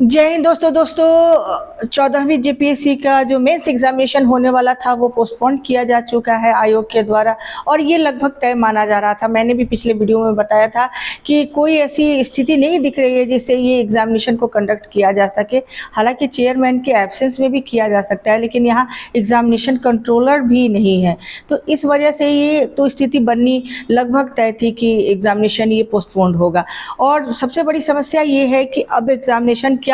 जय हिंद दोस्तों 14वीं जेपीएससी का जो मेंस एग्जामिनेशन होने वाला था वो पोस्टपोन किया जा चुका है आयोग के द्वारा। और ये लगभग तय माना जा रहा था। मैंने भी पिछले वीडियो में बताया था कि कोई ऐसी स्थिति नहीं दिख रही है जिससे ये एग्जामिनेशन को कंडक्ट किया जा सके। हालांकि चेयरमैन के एब्सेंस में भी किया जा सकता है, लेकिन यहाँ एग्जामिनेशन कंट्रोलर भी नहीं है, तो इस वजह से ये तो स्थिति बननी लगभग तय थी कि एग्जामिनेशन ये पोस्टपोन्ड होगा। और सबसे बड़ी समस्या ये है कि अब एग्जामिनेशन क्या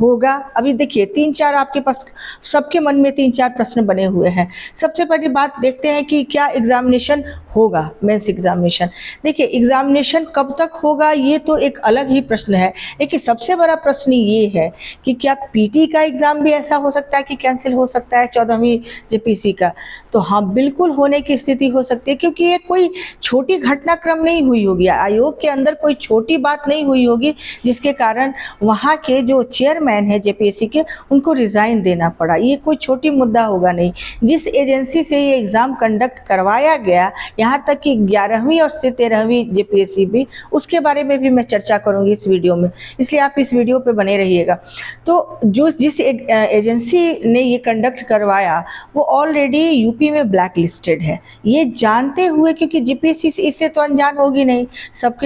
होगा। अभी देखिए तीन चार आपके पास सबके मन में तीन चार प्रश्न बने हुए हैं। सबसे पहली बात देखते हैं कि क्या एग्जामिनेशन होगा, मेंस एग्जामिनेशन। देखिए एग्जामिनेशन कब तक होगा ये तो एक अलग ही प्रश्न है, लेकिन सबसे बड़ा प्रश्न ये है कि क्या पीटी का एग्जाम भी ऐसा हो सकता है कि कैंसिल हो सकता है 14वीं जेपीसी का। तो हाँ, बिल्कुल होने की स्थिति हो सकती है, क्योंकि ये कोई छोटी घटनाक्रम नहीं हुई होगी, आयोग के अंदर कोई छोटी बात नहीं हुई होगी जिसके कारण वहाँ के जो चेयरमैन है जेपीएससी के उनको रिजाइन देना पड़ा। ये कोई छोटी मुद्दा होगा नहीं। जिस एजेंसी से ये एग्जाम कंडक्ट करवाया गया, यहाँ तक कि 11वीं और 13वीं जेपीएससी भी, उसके बारे में भी मैं चर्चा करूंगी इस वीडियो में, इसलिए आप इस वीडियो पे बने रहिएगा। तो जिस एजेंसी ने ये कंडक्ट करवाया वो ऑलरेडी यूपी में ब्लैक लिस्टेड है। ये जानते हुए, क्योंकि जेपीएससी इससे तो अनजान होगी नहीं, सब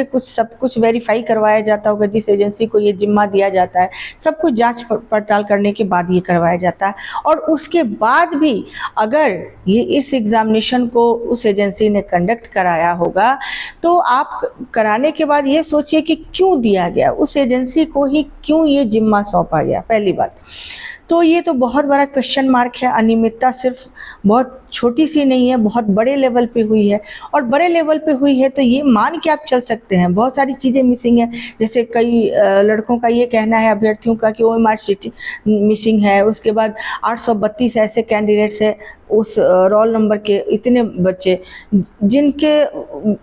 कुछ वेरीफाई करवाया जाता होगा। जिस एजेंसी को ये जिम्मा दिया जाता है सब कुछ जांच पड़ताल करने के बाद ये करवाया जाता है। और उसके बाद भी अगर ये इस एग्जामिनेशन को उस एजेंसी ने कंडक्ट कराया होगा तो आप कराने के बाद ये सोचिए कि क्यों दिया गया, उस एजेंसी को ही क्यों ये जिम्मा सौंपा गया। पहली बात तो ये तो बहुत बड़ा क्वेश्चन मार्क है। अनियमितता सिर्फ बहुत छोटी सी नहीं है, बहुत बड़े लेवल पे हुई है। और बड़े लेवल पे हुई है तो ये मान के आप चल सकते हैं बहुत सारी चीज़ें मिसिंग है। जैसे कई लड़कों का ये कहना है, अभ्यर्थियों का, कि ओएमआर शीट मिसिंग है। उसके बाद 832 ऐसे कैंडिडेट्स हैं उस रोल नंबर के, इतने बच्चे जिनके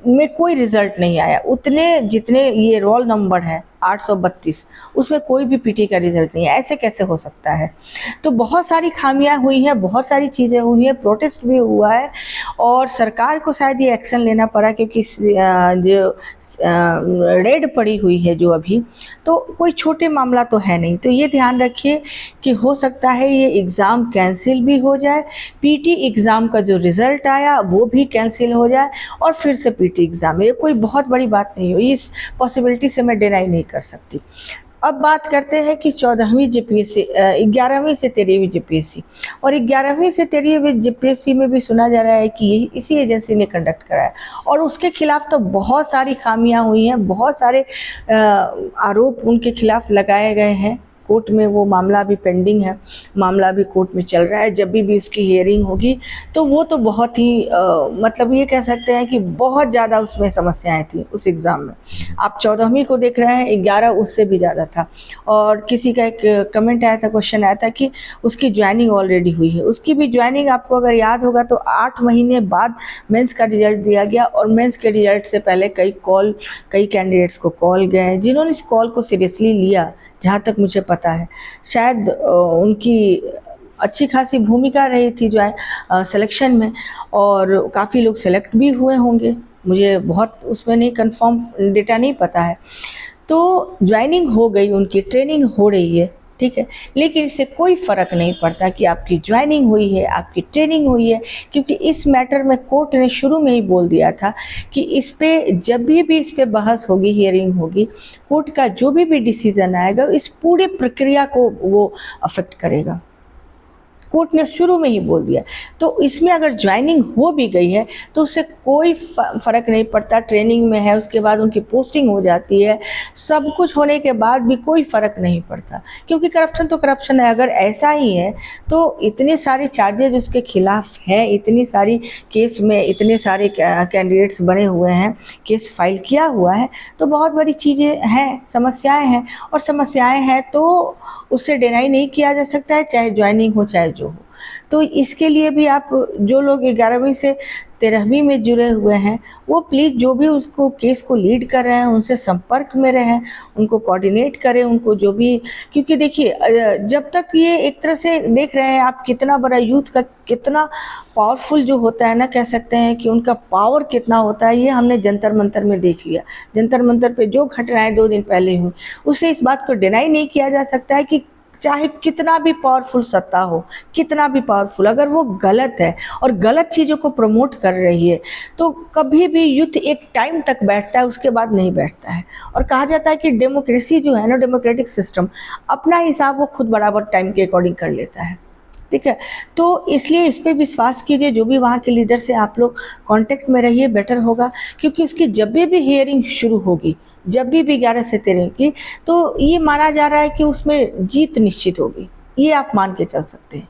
में कोई रिजल्ट नहीं आया, उतने जितने ये रोल नंबर है 832, उसमें कोई भी पीटी का रिजल्ट नहीं है। ऐसे कैसे हो सकता है। तो बहुत सारी खामियां हुई हैं, बहुत सारी चीज़ें हुई हैं, प्रोटेस्ट भी हुआ है और सरकार को शायद ये एक्शन लेना पड़ा, क्योंकि जो रेड पड़ी हुई है जो अभी, तो कोई छोटे मामला तो है नहीं। तो ये ध्यान रखिए कि हो सकता है ये एग्ज़ाम कैंसिल भी हो जाए, पीटी एग्ज़ाम का जो रिज़ल्ट आया वो भी कैंसिल हो जाए और फिर से पीटी एग्ज़ाम। ये कोई बहुत बड़ी बात नहीं हुई, इस पॉसिबिलिटी से मैं डिनाई नहीं कर सकती। अब बात करते हैं कि 14वीं जेपीएससी, 11वीं से 13वीं जेपीएससी, और 11वीं से 13वीं जेपीएससी में भी सुना जा रहा है कि यही इसी एजेंसी ने कंडक्ट कराया और उसके खिलाफ तो बहुत सारी खामियां हुई हैं, बहुत सारे आरोप उनके खिलाफ लगाए गए हैं। कोर्ट में वो मामला भी पेंडिंग है, मामला भी कोर्ट में चल रहा है। जब भी उसकी हियरिंग होगी तो वो तो बहुत ही मतलब ये कह सकते हैं कि बहुत ज़्यादा उसमें समस्याएं थी उस एग्ज़ाम में। आप 14वीं को देख रहे हैं, 11 उससे भी ज़्यादा था। और किसी का एक कमेंट आया था, क्वेश्चन आया था कि उसकी ज्वाइनिंग ऑलरेडी हुई है। उसकी भी ज्वाइनिंग आपको अगर याद होगा तो 8 महीने बाद मेंस का रिजल्ट दिया गया और मेंस के रिजल्ट से पहले कई कैंडिडेट्स को कॉल गए जिन्होंने इस कॉल को सीरियसली लिया। जहाँ तक मुझे पता है शायद उनकी अच्छी खासी भूमिका रही थी जो है सिलेक्शन में, और काफ़ी लोग सेलेक्ट भी हुए होंगे। मुझे बहुत उसमें नहीं कंफर्म डेटा नहीं पता है। तो ज्वाइनिंग हो गई, उनकी ट्रेनिंग हो रही है, ठीक है, लेकिन इससे कोई फ़र्क नहीं पड़ता कि आपकी ज्वाइनिंग हुई है, आपकी ट्रेनिंग हुई है, क्योंकि इस मैटर में कोर्ट ने शुरू में ही बोल दिया था कि इस पे जब भी इस पे बहस होगी, हियरिंग होगी, कोर्ट का जो भी डिसीजन आएगा इस पूरी प्रक्रिया को वो अफेक्ट करेगा। कोर्ट ने शुरू में ही बोल दिया। तो इसमें अगर ज्वाइनिंग हो भी गई है तो उससे कोई फ़र्क नहीं पड़ता। ट्रेनिंग में है, उसके बाद उनकी पोस्टिंग हो जाती है, सब कुछ होने के बाद भी कोई फ़र्क नहीं पड़ता, क्योंकि करप्शन तो करप्शन है। अगर ऐसा ही है तो इतने सारे चार्जेज उसके खिलाफ हैं, इतनी सारी केस में इतने सारे कैंडिडेट्स बने हुए हैं, केस फाइल किया हुआ है, तो बहुत बड़ी चीज़ें हैं, समस्याएँ हैं। और समस्याएँ हैं तो उससे डिनाई नहीं किया जा सकता है, चाहे ज्वाइनिंग हो चाहे जो हो। तो इसके लिए भी आप जो लोग 11वीं से 13वीं में जुड़े हुए हैं वो प्लीज़ जो भी उसको केस को लीड कर रहे हैं उनसे संपर्क में रहें, उनको कोऑर्डिनेट करें, उनको जो भी, क्योंकि देखिए जब तक ये एक तरह से देख रहे हैं आप कितना बड़ा यूथ का कितना पावरफुल जो होता है ना, कह सकते हैं कि उनका पावर कितना होता है, ये हमने जंतर मंतर में देख लिया। जंतर मंतर पे जो घटनाएं 2 दिन पहले हुई उससे इस बात को डिनाई नहीं किया जा सकता है कि चाहे कितना भी पावरफुल सत्ता हो, कितना भी पावरफुल, अगर वो गलत है और गलत चीज़ों को प्रमोट कर रही है तो कभी भी यूथ एक टाइम तक बैठता है, उसके बाद नहीं बैठता है। और कहा जाता है कि डेमोक्रेसी जो है ना, डेमोक्रेटिक सिस्टम अपना हिसाब वो खुद बराबर टाइम के अकॉर्डिंग कर लेता है, ठीक है। तो इसलिए इस पे विश्वास कीजिए, जो भी वहाँ के लीडर से आप लोग कांटेक्ट में रहिए, बेटर होगा। क्योंकि उसकी जब भी हियरिंग शुरू होगी, जब भी 11 से 13 की, तो ये माना जा रहा है कि उसमें जीत निश्चित होगी, ये आप मान के चल सकते हैं।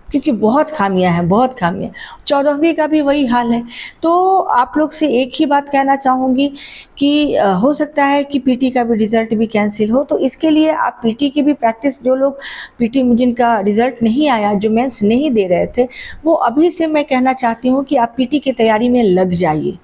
क्योंकि बहुत खामियां हैं, बहुत खामियां। 14वीं का भी वही हाल है। तो आप लोग से एक ही बात कहना चाहूँगी कि हो सकता है कि पीटी का भी रिज़ल्ट भी कैंसिल हो, तो इसके लिए आप पीटी की भी प्रैक्टिस, जो लोग पीटी में जिनका रिज़ल्ट नहीं आया, जो मेंस नहीं दे रहे थे, वो अभी से मैं कहना चाहती हूँ कि आप पीटी की तैयारी में लग जाइए,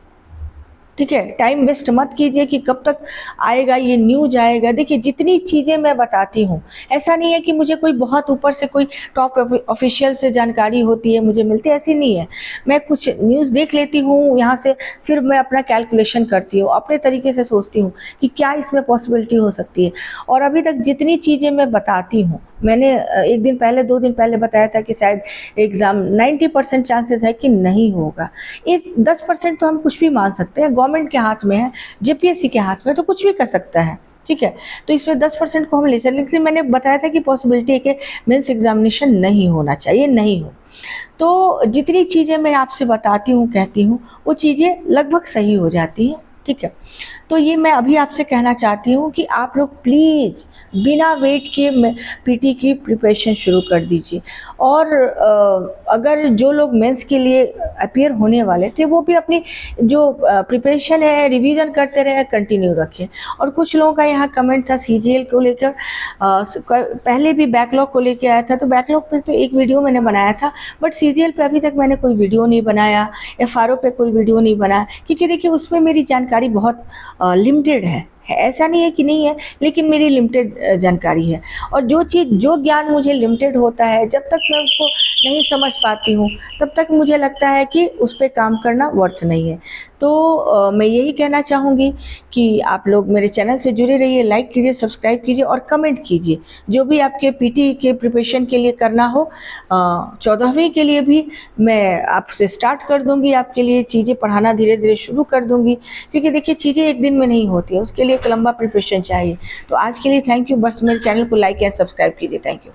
ठीक है। टाइम वेस्ट मत कीजिए कि कब तक आएगा ये न्यूज आएगा। देखिए जितनी चीज़ें मैं बताती हूँ, ऐसा नहीं है कि मुझे कोई बहुत ऊपर से कोई टॉप ऑफिशियल से जानकारी होती है मुझे मिलती है, ऐसी नहीं है। मैं कुछ न्यूज़ देख लेती हूँ यहाँ से, फिर मैं अपना कैलकुलेशन करती हूँ, अपने तरीके से सोचती हूँ कि क्या इसमें पॉसिबिलिटी हो सकती है। और अभी तक जितनी चीज़ें मैं बताती हूँ, मैंने एक दिन पहले 2 दिन पहले बताया था कि शायद एग्ज़ाम 90% चांसेस है कि नहीं होगा। एक 10% तो हम कुछ भी मान सकते हैं, गवर्नमेंट के हाथ में है, जेपीएससी के हाथ में, तो कुछ भी कर सकता है, ठीक है। तो इसमें 10% को हम ले सकते, लेकिन मैंने बताया था कि पॉसिबिलिटी है कि मेंस एग्जामिनेशन नहीं होना चाहिए, नहीं हो। तो जितनी चीज़ें मैं आपसे बताती हूँ, कहती हूँ, वो चीज़ें लगभग सही हो जाती हैं, ठीक है। तो ये मैं अभी आपसे कहना चाहती हूँ कि आप लोग प्लीज़ बिना वेट किए पीटी की प्रिपरेशन शुरू कर दीजिए। और अगर जो लोग मेंस के लिए अपीयर होने वाले थे वो भी अपनी जो प्रिपरेशन है, रिवीजन करते रहे, कंटिन्यू रखें। और कुछ लोगों का यहाँ कमेंट था सीजीएल को लेकर, पहले भी बैकलॉग को लेकर आया था, तो बैकलॉग पे तो एक वीडियो मैंने बनाया था, बट सीजीएल पे अभी तक मैंने कोई वीडियो नहीं बनाया, एफआरओ पे कोई वीडियो नहीं बनाया, क्योंकि देखिए उसमें मेरी जानकारी बहुत लिमिटेड है। ऐसा नहीं है कि नहीं है, लेकिन मेरी लिमिटेड जानकारी है। और जो ज्ञान मुझे लिमिटेड होता है, जब तक मैं उसको नहीं समझ पाती हूँ तब तक मुझे लगता है कि उस पर काम करना वर्थ नहीं है। तो मैं यही कहना चाहूँगी कि आप लोग मेरे चैनल से जुड़े रहिए, लाइक कीजिए, सब्सक्राइब कीजिए और कमेंट कीजिए। जो भी आपके पीटी के प्रिपरेशन के लिए करना हो, 14वीं के लिए भी मैं आपसे स्टार्ट कर दूँगी, आपके लिए चीज़ें पढ़ाना धीरे धीरे शुरू कर दूँगी। क्योंकि देखिए चीज़ें एक दिन में नहीं होती है, उसके लिए एक लंबा प्रिपरेशन चाहिए। तो आज के लिए थैंक यू। बस मेरे चैनल को लाइक एंड सब्सक्राइब कीजिए। Thank you.